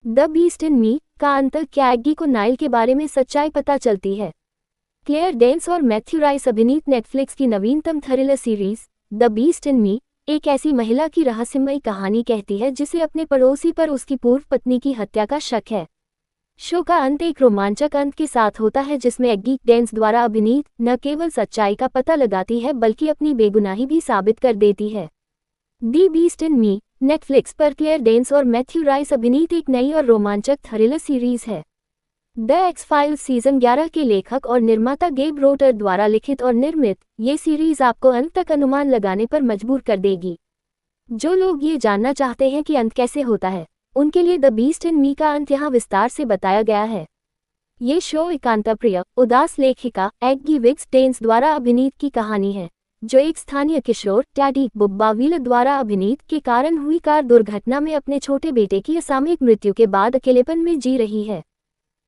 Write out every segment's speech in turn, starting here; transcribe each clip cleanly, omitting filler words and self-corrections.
The beast इन मी का अंत क्या एग्गी को नाइल के बारे में सच्चाई पता चलती है। क्लेयर डेंस और मैथ्यू राइस अभिनीत नेटफ्लिक्स की नवीनतम थ्रिलर सीरीज द बीस्ट इन मी एक ऐसी महिला की रहस्यमयी कहानी कहती है जिसे अपने पड़ोसी पर उसकी पूर्व पत्नी की हत्या का शक है। शो का अंत एक रोमांचक अंत के साथ होता है जिसमें एग्गी डेंस द्वारा अभिनीत न केवल सच्चाई का पता लगाती है बल्कि अपनी बेगुनाही भी साबित कर देती है। The beast in me Netflix पर क्लेयर डेंस और मैथ्यू राइस अभिनीत एक नई और रोमांचक थ्रिलर सीरीज है। द एक्स-फाइल्स सीजन 11 के लेखक और निर्माता गेब रोटर द्वारा लिखित और निर्मित ये सीरीज आपको अंत तक अनुमान लगाने पर मजबूर कर देगी। जो लोग ये जानना चाहते हैं कि अंत कैसे होता है, उनके लिए द बीस्ट इन मी का अंत यहाँ विस्तार से बताया गया है। ये शो एकांतप्रिय उदास लेखिका एग्गी विग्स डेंस द्वारा अभिनीत की कहानी है, जो एक स्थानीय किशोर टैडी बुब्बाविल द्वारा अभिनीत के कारण हुई कार दुर्घटना में अपने छोटे बेटे की असामयिक मृत्यु के बाद अकेलेपन में जी रही है।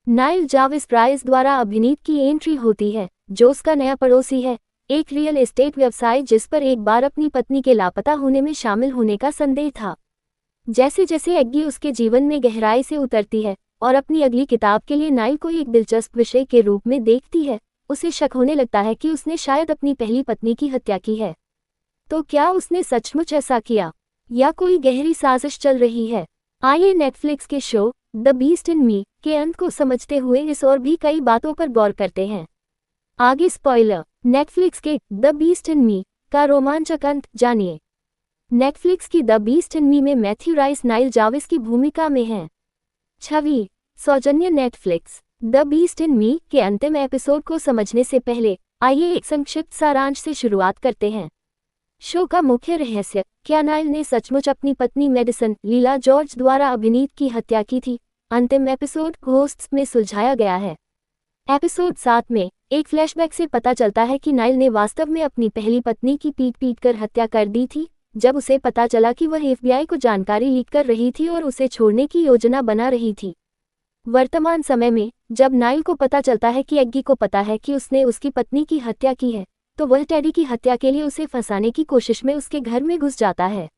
नाइल जाविस प्राइस द्वारा अभिनीत की एंट्री होती है, जो उसका नया पड़ोसी है, एक रियल एस्टेट व्यवसाय जिस पर एक बार अपनी पत्नी के लापता होने में शामिल होने का संदेह था। जैसे जैसे एग्गी उसके जीवन में गहराई से उतरती है और अपनी अगली किताब के लिए नाइल को एक दिलचस्प विषय के रूप में देखती है, उसे शक होने लगता है कि उसने शायद अपनी पहली पत्नी की हत्या की है। तो क्या उसने सचमुच ऐसा किया या कोई गहरी साजिश चल रही है? आइए नेटफ्लिक्स के शो द बीस्ट इन मी के अंत को समझते हुए इस और भी कई बातों पर गौर करते हैं। आगे स्पॉइलर। नेटफ्लिक्स के द बीस्ट इन मी का रोमांचक अंत जानिए। नेटफ्लिक्स की द बीस्ट इन मी में मैथ्यू राइस नाइल जाविस की भूमिका में हैं। छवि सौजन्य नेटफ्लिक्स। द बीस्ट इन मी के अंतिम एपिसोड को समझने से पहले आइए एक संक्षिप्त सारांश से शुरुआत करते हैं। शो का मुख्य रहस्य, क्या नाइल ने सचमुच अपनी पत्नी मेडिसन लीला जॉर्ज द्वारा अभिनीत की हत्या की थी? अंतिम एपिसोड घोस्ट्स में सुलझाया गया है। एपिसोड 7 में एक फ्लैशबैक से पता चलता है कि नाइल ने वास्तव में अपनी पहली पत्नी की पीट कर हत्या कर दी थी, जब उसे पता चला कि वह FBI को जानकारी लीक कर रही थी और उसे छोड़ने की योजना बना रही थी। वर्तमान समय में जब नाइल को पता चलता है कि एग्गी को पता है कि उसने उसकी पत्नी की हत्या की है, तो वह टैडी की हत्या के लिए उसे फंसाने की कोशिश में उसके घर में घुस जाता है।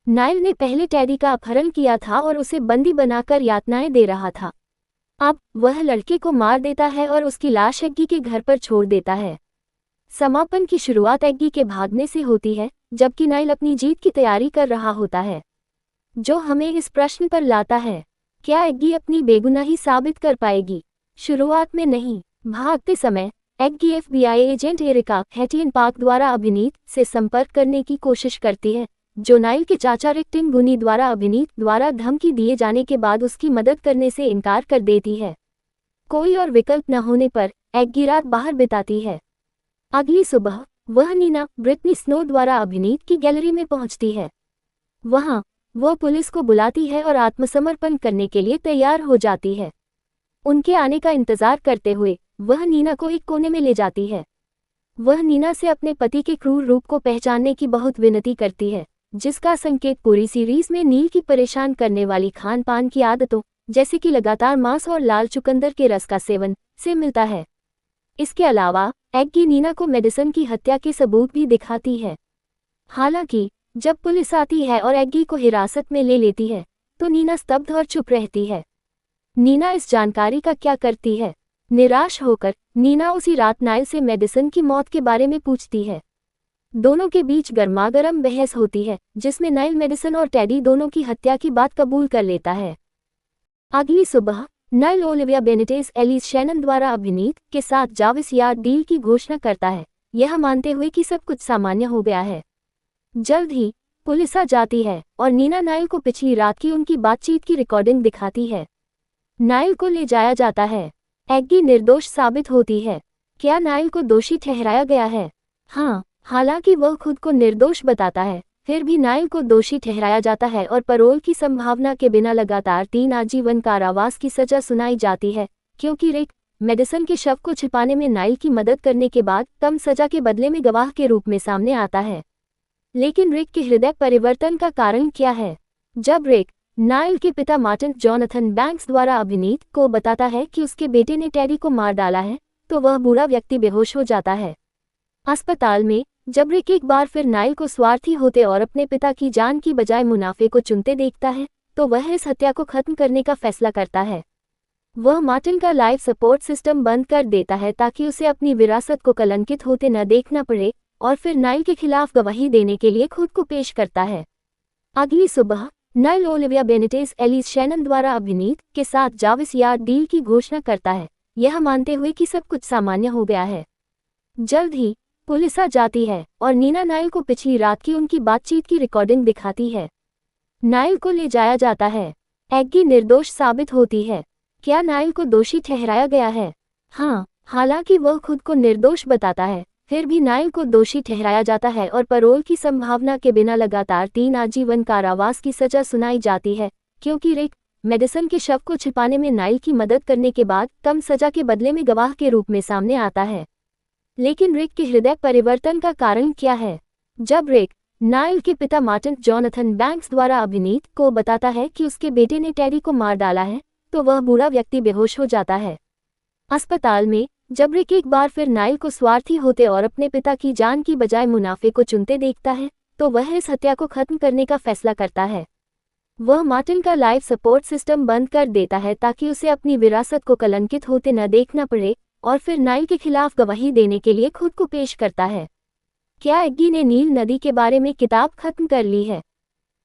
नाइल ने पहले टैडी का अपहरण किया था और उसे बंदी बनाकर यातनाएं दे रहा था। अब वह लड़के को मार देता है और उसकी लाश एग्गी के घर पर छोड़ देता है। समापन की शुरुआत एग्गी के भागने से होती है, जबकि नाइल अपनी जीत की तैयारी कर रहा होता है, जो हमें इस प्रश्न पर लाता है, क्या एग्गी अपनी बेगुनाही साबित कर पाएगी? शुरुआत में नहीं। भागते समय एग्गी FBI एजेंट एरिका हैटियन पार्क द्वारा अभिनीत से संपर्क करने की कोशिश करती है, जो नाइल के चाचा रिक टिंगुनी द्वारा अभिनीत द्वारा धमकी दिए जाने के बाद उसकी मदद करने से इनकार कर देती है। कोई और विकल्प न होने पर एग्गी रात बाहर बिताती है। अगली सुबह वह नीना ब्रिटनी स्नो द्वारा अभिनीत की गैलरी में पहुंचती है। वहां वह पुलिस को बुलाती है और आत्मसमर्पण करने के लिए तैयार हो जाती है। उनके आने का इंतजार करते हुए वह नीना को एक कोने में ले जाती है। वह नीना से अपने पति के क्रूर रूप को पहचानने की बहुत विनती करती है, जिसका संकेत पूरी सीरीज में नील की परेशान करने वाली खान पान की आदतों, जैसे कि लगातार मांस और लाल चुकंदर के रस का सेवन, से मिलता है। इसके अलावा एग्गी नीना को मेडिसन की हत्या के सबूत भी दिखाती है। हालांकि जब पुलिस आती है और एग्गी को हिरासत में ले लेती है, तो नीना स्तब्ध और चुप रहती है। नीना इस जानकारी का क्या करती है? निराश होकर नीना उसी रात नाइल से मेडिसन की मौत के बारे में पूछती है। दोनों के बीच गर्मागर्म बहस होती है, जिसमें नाइल मेडिसन और टैडी दोनों की हत्या की बात कबूल कर लेता है। अगली सुबह Nile Olivia Benitez Alice Shannon द्वारा अभिनीत के साथ जाविस यार्ड डील की घोषणा करता है, यह मानते हुए कि सब कुछ सामान्य हो गया है। जल्द ही पुलिस आ जाती है और नीना नाइल को पिछली रात की उनकी बातचीत की रिकॉर्डिंग दिखाती है। नाइल को ले जाया जाता है। एग्गी निर्दोष साबित होती है। क्या नाइल को दोषी ठहराया गया है? हाँ, हालांकि वह खुद को निर्दोष बताता है, फिर भी नाइल को दोषी ठहराया जाता है और पैरोल की संभावना के बिना लगातार 3 आजीवन कारावास की सजा सुनाई जाती है, क्योंकि रिक मेडिसन के शव को छिपाने में नाइल की मदद करने के बाद कम सजा के बदले में गवाह के रूप में सामने आता है। लेकिन रिक के हृदय परिवर्तन का कारण क्या है? जब रिक नाइल के पिता मार्टिन जॉनथन बैंक्स द्वारा अभिनीत को बताता है कि उसके बेटे ने टैडी को मार डाला है, तो वह बूढ़ा व्यक्ति बेहोश हो जाता है। अस्पताल में जब रिक एक बार फिर नाइल को स्वार्थी होते और अपने पिता की जान की बजाय मुनाफे को चुनते देखता है, तो वह इस हत्या को खत्म करने का फैसला करता है। वह मार्टिन का लाइफ सपोर्ट सिस्टम बंद कर देता है ताकि उसे अपनी विरासत को कलंकित होते न देखना पड़े, और फिर नाइल के खिलाफ गवाही देने के लिए खुद को पेश करता है। अगली सुबह Nile Olivia Benitez Alice Shannon द्वारा अभिनीत के साथ जाविस यार्ड डील की घोषणा करता है, यह मानते हुए कि सब कुछ सामान्य हो गया है। जल्द ही पुलिस आ जाती है और नीना नाइल को पिछली रात की उनकी बातचीत की रिकॉर्डिंग दिखाती है। नाइल को ले जाया जाता है। एग्गी निर्दोष साबित होती है। क्या नाइल को दोषी ठहराया गया है? हाँ, हालांकि वह खुद को निर्दोष बताता है, फिर भी नाइल को दोषी ठहराया जाता है और पैरोल की संभावना के बिना लगातार 3 आजीवन कारावास की सजा सुनाई जाती है, क्योंकि रिक मेडिसन के शव को छिपाने में नाइल की मदद करने के बाद कम सजा के बदले में गवाह के रूप में सामने आता है। लेकिन रिक के हृदय परिवर्तन का कारण क्या है? जब रिक नाइल के पिता मार्टिन जोनाथन बैंक्स द्वारा अभिनीत को बताता है कि उसके बेटे ने टेरी को मार डाला है, तो वह बूढ़ा व्यक्ति बेहोश हो जाता है। अस्पताल में जब रिक एक बार फिर नाइल को स्वार्थी होते और अपने पिता की जान की बजाय मुनाफे को चुनते देखता है, तो वह इस हत्या को खत्म करने का फैसला करता है। वह मार्टिन का लाइफ सपोर्ट सिस्टम बंद कर देता है ताकि उसे अपनी विरासत को कलंकित होते न देखना पड़े, और फिर नाइल के खिलाफ गवाही देने के लिए खुद को पेश करता है। क्या एग्गी ने नील नदी के बारे में किताब खत्म कर ली है?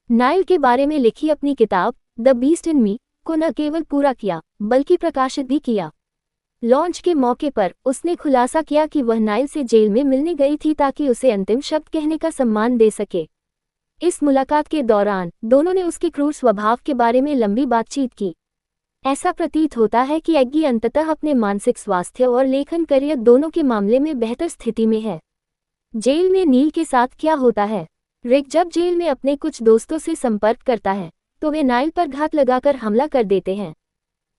नाइल के बारे में लिखी अपनी किताब द बीस्ट इन मी को न केवल पूरा किया बल्कि प्रकाशित भी किया। लॉन्च के मौके पर उसने खुलासा किया कि वह नाइल से जेल में मिलने गई थी ताकि उसे अंतिम शब्द कहने का सम्मान दे सके। इस मुलाकात के दौरान दोनों ने उसके क्रूर स्वभाव के बारे में लंबी बातचीत की। ऐसा प्रतीत होता है कि एग्गी अंततः अपने मानसिक स्वास्थ्य और लेखन करियर दोनों के मामले में बेहतर स्थिति में है। जेल में नील के साथ क्या होता है? रिक जब जेल में अपने कुछ दोस्तों से संपर्क करता है, तो वे नाइल पर घात लगाकर हमला कर देते हैं।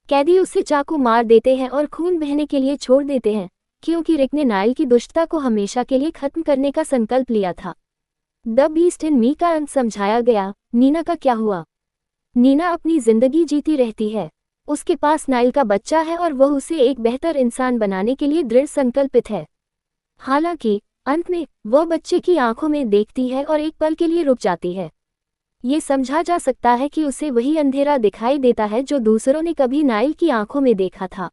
कैदी उसे चाकू मार देते हैं और खून बहने के लिए छोड़ देते हैं, क्योंकि रिक ने नाइल की दुष्टता को हमेशा के लिए खत्म करने का संकल्प लिया था। द बीस्ट इन मी का अंत समझाया गया। नीना का क्या हुआ? नीना अपनी जिंदगी जीती रहती है। उसके पास नाइल का बच्चा है और वह उसे एक बेहतर इंसान बनाने के लिए दृढ़ संकल्पित है। हालांकि अंत में वह बच्चे की आंखों में देखती है और एक पल के लिए रुक जाती है। ये समझा जा सकता है कि उसे वही अंधेरा दिखाई देता है जो दूसरों ने कभी नाइल की आंखों में देखा था।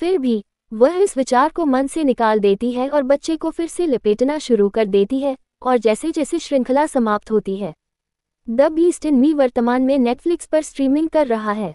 फिर भी वह इस विचार को मन से निकाल देती है और बच्चे को फिर से लपेटना शुरू कर देती है, और जैसे जैसे श्रृंखला समाप्त होती है। द बीस्ट इन मी वर्तमान में नेटफ्लिक्स पर स्ट्रीमिंग कर रहा है।